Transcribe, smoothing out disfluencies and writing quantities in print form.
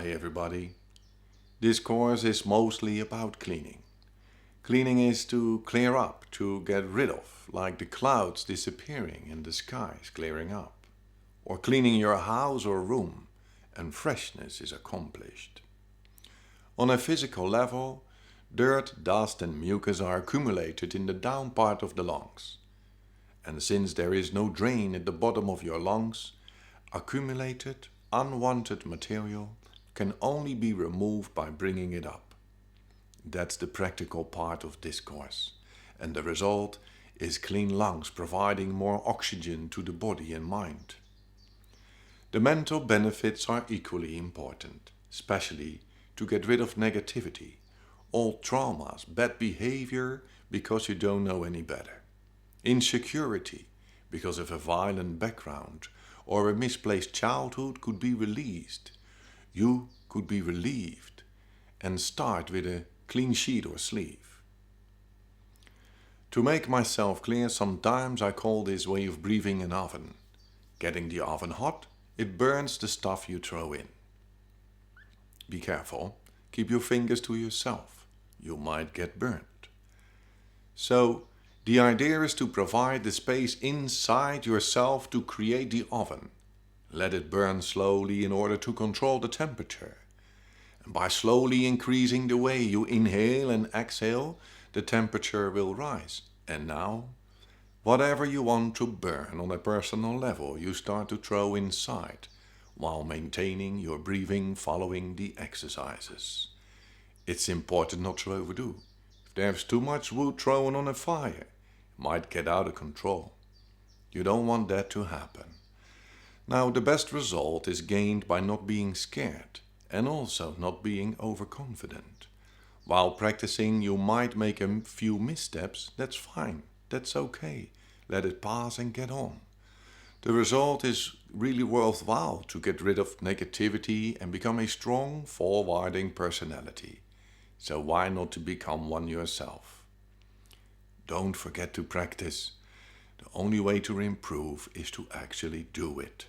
Hi everybody. This course is mostly about cleaning. Cleaning is to clear up, to get rid of, like the clouds disappearing and the skies clearing up. Or cleaning your house or room and freshness is accomplished. On a physical level, dirt, dust and mucus are accumulated in the down part of the lungs. And since there is no drain at the bottom of your lungs, accumulated, unwanted material can only be removed by bringing it up. That's the practical part of this course, and the result is clean lungs providing more oxygen to the body and mind. The mental benefits are equally important, especially to get rid of negativity, old traumas, bad behavior because you don't know any better, insecurity because of a violent background or a misplaced childhood could be released. You could be relieved and start with a clean sheet or sleeve. To make myself clear, sometimes I call this way of breathing an oven. Getting the oven hot, it burns the stuff you throw in. Be careful, keep your fingers to yourself. You might get burnt. So, the idea is to provide the space inside yourself to create the oven. Let it burn slowly in order to control the temperature. And by slowly increasing the way you inhale and exhale, the temperature will rise. And now, whatever you want to burn on a personal level, you start to throw inside, while maintaining your breathing following the exercises. It's important not to overdo. If there's too much wood thrown on a fire, it might get out of control. You don't want that to happen. Now, the best result is gained by not being scared and also not being overconfident. While practicing, you might make a few missteps. That's fine. That's okay. Let it pass and get on. The result is really worthwhile to get rid of negativity and become a strong, forwarding personality. So why not to become one yourself? Don't forget to practice. The only way to improve is to actually do it.